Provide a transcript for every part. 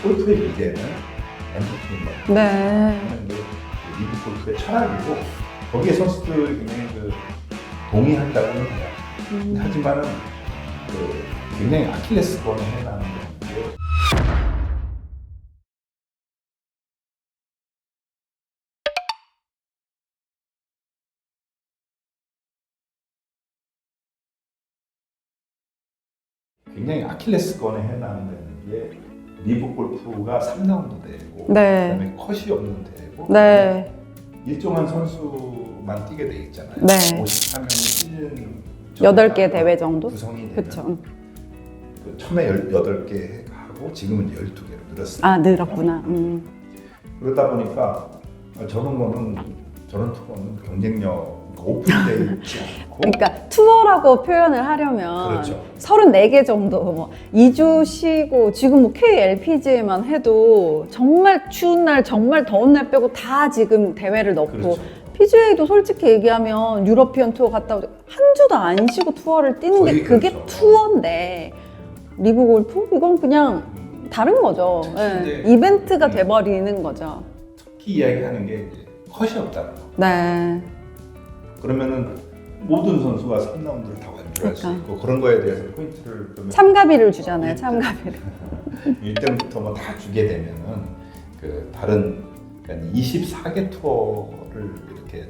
골프의 미래는 엔터테인먼트. 네. 리브 골프의 철학이고 거기에 선수들 굉장히 동의한다고는 해요. 하지만은 굉장히 아킬레스건에 해당하는 게 굉장히 아킬레스건에 해당되는 게 리브 골프가 3라운드 대회고 네. 그다음에 컷이 없는 대회고 네. 일정한 선수만 뛰게 돼 있잖아요. 네. 53명 시즌 8개 대회 정도? 구성이 되면 그쵸. 처음에 18개 하고 지금은 12개로 늘었어요. 아, 늘었구나. 그러다 보니까 저런 투어는 경쟁력 오픈되어 있지 않고 그러니까 투어라고 표현을 하려면 그렇죠. 34개 정도 뭐 2주 쉬고 지금 뭐 KLPGA만 해도 정말 추운 날 정말 더운 날 빼고 다 지금 대회를 넣고 그렇죠. PGA도 솔직히 얘기하면 유러피언 투어 갔다 오고 한 주도 안 쉬고 투어를 뛰는 게 거의 그게 그렇죠. 투어인데 리브 골프? 이건 그냥 다른 거죠. 특히 네. 이벤트가 돼버리는 거죠. 특히 이야기하는 게 이제 컷이 없다는 거. 네. 그러면은 모든 선수가 3라운드를 다 완주할 수 그러니까. 있고 그런 거에 대해서 포인트를 그러면 참가비를 주잖아요. 참가비를. 1등부터 뭐 다 주게 되면은 다른 그러니까 24개 투어를 이렇게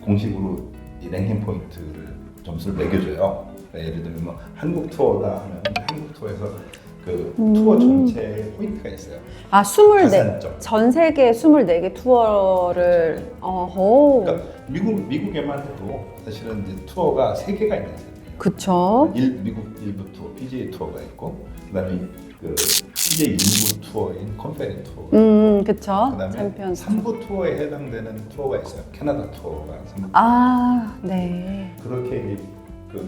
공식으로 이 랭킹 포인트를 점수를 매겨줘요. 그러니까 예를 들면 뭐 한국 투어다 하면 한국 투어에서 투어 전체에 포인트가 있어요. 아, 24. 가산점. 전 세계 24개 투어를. 어허. 그러니까 미국에만 해도 사실은 이제 투어가 3개가 있는 셈이에요. 그쵸. 미국 일부 투어, PGA 투어가 있고, 그다음에 PGA 일부 투어인 컨페리 투어. 그쵸. 그다음에 챔피언스. 3부 투어에 해당되는 투어가 있어요. 캐나다 투어가 3부. 아, 네. 그렇게 이제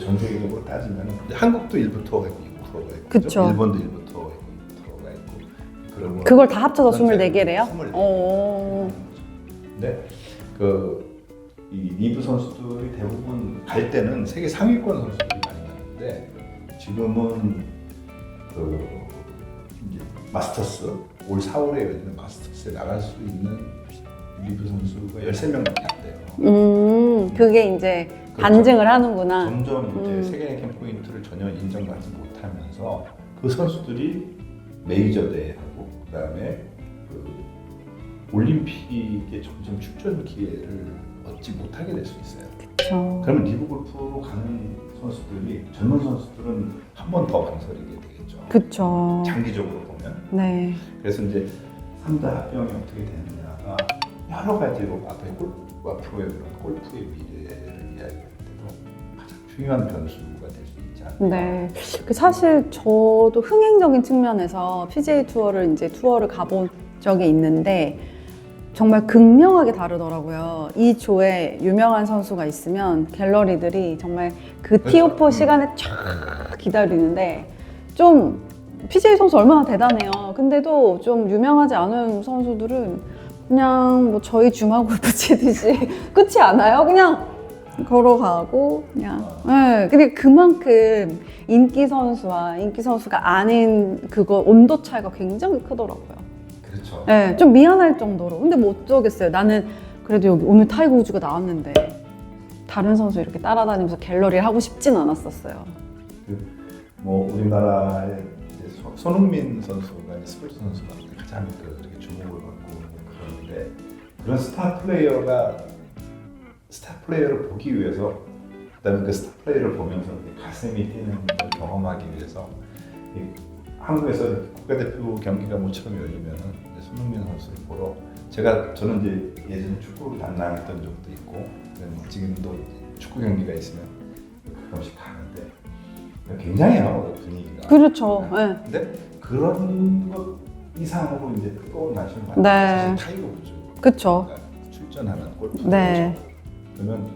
전 세계적으로 따지면 한국도 일부 투어가 있고 일부 투어가 있고, 그쵸. 일본도 일부 투어가 있고 일부 투어가 있고. 그러고 그걸 다 합쳐서 그런 24개래요? 24개. 오. 근데 이 리브 선수들이 대부분 갈 때는 세계 상위권 선수들이 많이 가는데 지금은 이제 마스터스 올 4월에 열리는 마스터스에 나갈 수 있는 리브 선수가 13명밖에 안 돼요. 그게 이제 그렇죠. 반증을 하는구나. 점점 이제 세계 랭킹 포인트를 전혀 인정받지 못하면서 그 선수들이 메이저 대회하고 그다음에 올림픽에 점점 출전 기회를 얻지 못하게 될 수 있어요. 그쵸. 그러면 리브 골프로 가는 선수들이 젊은 선수들은 한 번 더 망설이게 되겠죠. 그쵸. 장기적으로 보면. 네. 그래서 이제 3자 합병이 어떻게 되느냐가 여러 가지로 앞으로의 골프의 미래를 이야기할 때도 가장 중요한 변수가 될 수 있지 않을까. 네. 사실 저도 흥행적인 측면에서 PGA 투어를 가본 적이 있는데 정말 극명하게 다르더라고요. 이 조에 유명한 선수가 있으면 갤러리들이 정말 그 티오프 시간에 쫙 기다리는데 좀 PGA 선수 얼마나 대단해요. 근데도 좀 유명하지 않은 선수들은 그냥 뭐 저희 주말 골프 치듯이 끝이 않아요. 그냥 걸어가고 그냥. 네, 근데 그만큼 인기 선수와 인기 선수가 아닌 온도 차이가 굉장히 크더라고요. 그렇죠. 네, 좀 미안할 정도로. 근데 뭐 어쩌겠어요. 나는 그래도 여기 오늘 타이거 우즈가 나왔는데 다른 선수 이렇게 따라다니면서 갤러리를 하고 싶진 않았었어요. 뭐 우리나라의 손흥민 선수가 스포츠 선수가 가장 이렇게 주목을 받고 그러는데 그런 스타 플레이어를 보기 위해서 그다음에 그 스타 플레이어를 보면서 가슴이 뛰는 걸 경험하기 위해서 한국에서 국가대표 경기가 모처럼 열리면은 손흥민 선수를 보러 저는 이제 예전에 축구를 담당했던 적도 있고 뭐 지금도 축구 경기가 있으면 가끔씩 가는데 굉장해요 분위기가. 그렇죠. 네. 근데 그런 것 이상으로 이제 뜨거운 날씨를 맞는 네. 사실 타이거 우즈. 그쵸. 출전하는 골프. 네. 그러면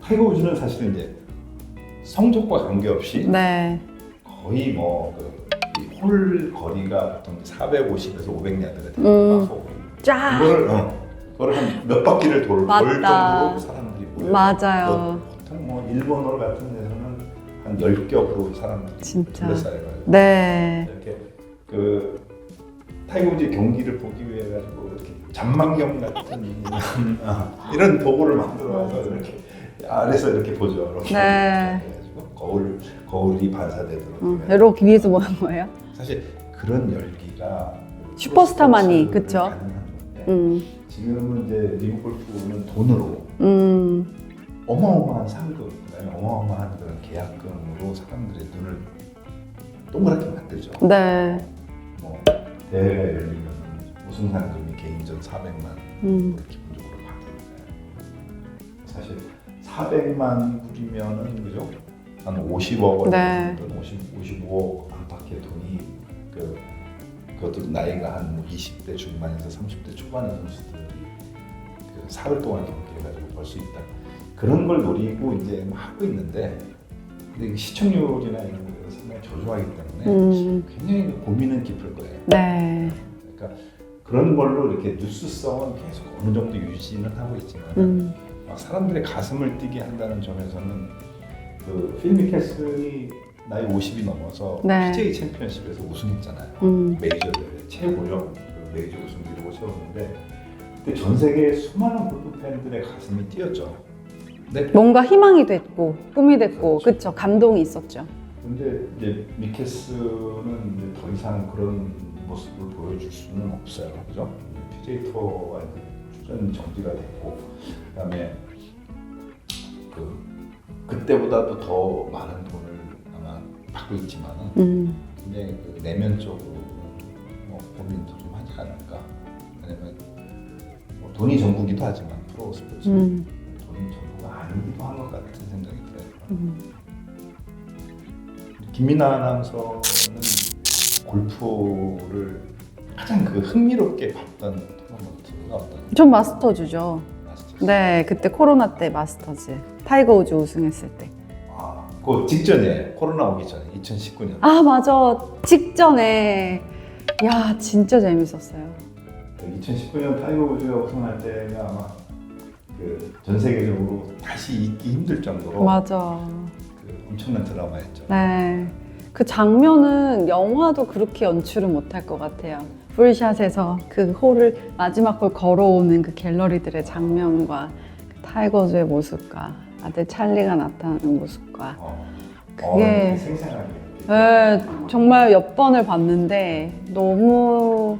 타이거 우즈는 사실은 이제 성적과 관계없이 네. 거의 홀 거리가 보통 450에서 500야드가 되고 쫙. 그거를 한 몇 바퀴를 돌 정도로 사람들이 모여요. 맞아요. 보통 뭐 일본어 같은 데서는 한 10겹으로 사람들이 진짜. 둘러싸여가지고 네. 이렇게 타이거 우즈 경기를 보기 위해 가지고 이렇게 잔망경 같은 이런 도구를 만들어서 이렇게 아래서 이렇게 보죠. 이렇게 네. 그래가지고 거울이 반사되도록. 이렇게 위에서 보는 거예요? 사실 그런 열기가 슈퍼스타만이, 프로스포츠는 그쵸? 가능한 건데 지금은 이제 미국 골프는 돈으로 어마어마한 상금, 그다음에 어마어마한 그런 계약금으로 사람들의 눈을 동그랗게 만들죠. 네. 뭐 대회가 열리면 우승 상금이 개인전 400만 기본적으로 받으니까요. 사실 400만 불이면은 그죠? 한 50억 원, 네. 또는 55억 안팎의 돈이 그것도 나이가 한 20대 중반에서 30대 초반의 선수들이 그 사흘 동안 경기해가지고 벌 수 있다. 그런 걸 노리고 이제 하고 있는데, 근데 시청률이나 이런 거가 상당히 저조하기 때문에 굉장히 고민은 깊을 거예요. 네. 그러니까 그런 걸로 이렇게 뉴스성은 계속 어느 정도 유지는 하고 있지만 막 사람들의 가슴을 뛰게 한다는 점에서는 그 필 미켈슨이 나이 50이 넘어서 네. PGA 챔피언십에서 우승했잖아요. 메이저 대회 최고령 그 메이저 우승 기록을 세웠는데 그때 전 세계 수많은 골프 팬들의 가슴이 뛰었죠. 근데 뭔가 희망이 됐고 꿈이 됐고 그렇죠. 그쵸, 감동이 있었죠. 근데 이제 미켈스는 이제 더 이상 그런 모습을 보여줄 수는 없어요, 그죠? PGA 투어가 출전 정지가 됐고, 그다음에 그때보다도 더 많은 돈을 아마 받고 있지만은 굉장히 그 내면적으로 뭐 고민도 좀 하지 않을까. 왜냐면 뭐 돈이 전부기도 하지만 프로 스포츠는 돈이 전부가 아니기도 한 것 같은 생각이 들어요. 김민아 아나운서는 골프를 가장 그 흥미롭게 봤던 토너먼트가 어떤? 전 마스터즈죠. 마스터즈? 네, 그때 코로나 때 마스터즈 타이거 우즈 우승했을 때. 아, 그 직전에 코로나 오기 전에 2019년. 아 맞아, 직전에. 야 진짜 재밌었어요. 2019년 타이거 우즈가 우승할 때가 아마 그 전 세계적으로 다시 잊기 힘들 정도로 맞아. 그 엄청난 드라마였죠. 네. 그 장면은 영화도 그렇게 연출을 못할 것 같아요. 풀샷에서 그 홀을 마지막 홀 걸어오는 그 갤러리들의 장면과 그 타이거즈의 모습과 아들 찰리가 나타나는 모습과 그게 생생하게. 네, 정말 몇 번을 봤는데 너무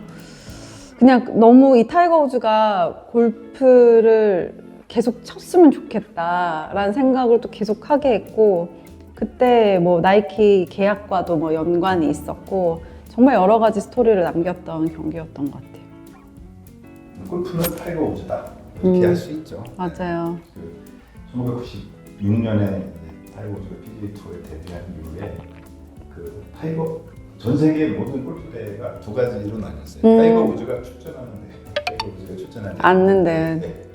이 타이거 우즈가 골프를 계속 쳤으면 좋겠다라는 생각을 또 계속 하게 했고, 그때 뭐 나이키 계약과도 뭐 연관이 있었고 정말 여러 가지 스토리를 남겼던 경기였던 것 같아요. 골프는 타이거 우즈다 이렇게 할 수 있죠. 맞아요. 그 1996년에 타이거 우즈가 PGA 투어에 데뷔한 이후에 그 타이거 전 세계 모든 골프 대회가 두 가지로 나뉘었어요. 타이거 우즈가 출전하는데 타이거 우즈가 출전하지 않는데. 네.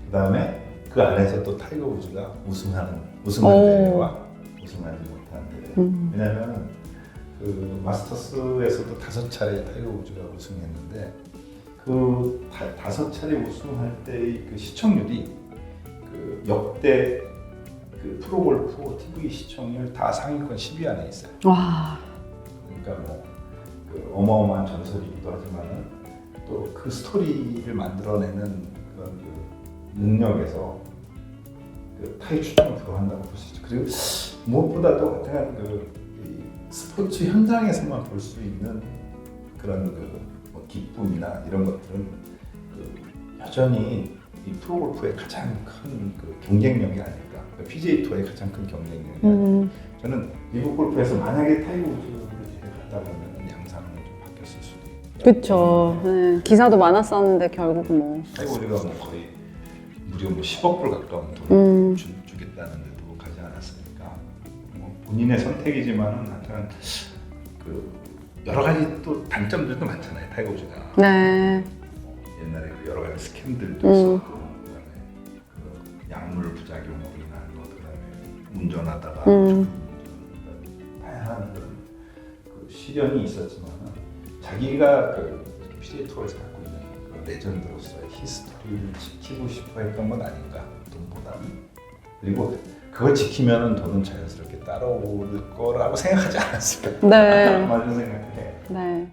그다음에 그 안에서 또 타이거 우즈가 우승한 대회와 우승하지 못한 대회. 왜냐하면 그 마스터스에서도 5차례 타이거 우즈가 우승했는데 그 5차례 우승할 때의 그 시청률이 그 역대 그 프로골프 TV 시청률 다 상위권 10위 안에 있어요. 와. 그러니까 뭐 그 어마어마한 전설이기도 하지만은 또 그 스토리를 만들어내는 그런 그 능력에서 그 타이 추천을 불허한다고 볼 수 있죠. 그리고 무엇보다도 그냥 이 스포츠 현장에서만 볼 수 있는 그런 뭐 기쁨이나 이런 것들은 여전히 이 프로골프의 가장 큰 경쟁력이 아닐까. PGA 투어의 가장 큰 경쟁력이 아닐까. 저는 미국 골프에서 만약에 타이거 우즈를 갔다 보면 양상은 좀 바뀌었을 수도 있고. 그쵸. 네. 기사도 많았었는데 결국 뭐. 타이거 우즈가 뭐 거의 무려 뭐 10억 불 가까운 돈을 주겠다는데도 가지 않았으니까 뭐 본인의 선택이지만은 하여튼 그 여러 가지 또 단점들도 많잖아요. 타이거 우즈가. 네. 옛날에 그 여러 가지 스캔들도 있었고, 그다음에 그 약물 부작용으로 인한 것, 그다음에 운전하다가 다양한 그 시련이 있었지만 자기가 그 PGA 투어에서 갖고 있는 그 레전드로서의 히스토리를 지키고 싶어했던 건 아닌가, 돈보다는. 그리고 그걸 지키면은 돈은 자연스럽게 따라올 거라고 생각하지 않았을까? 네. 맞은 생각해. 네.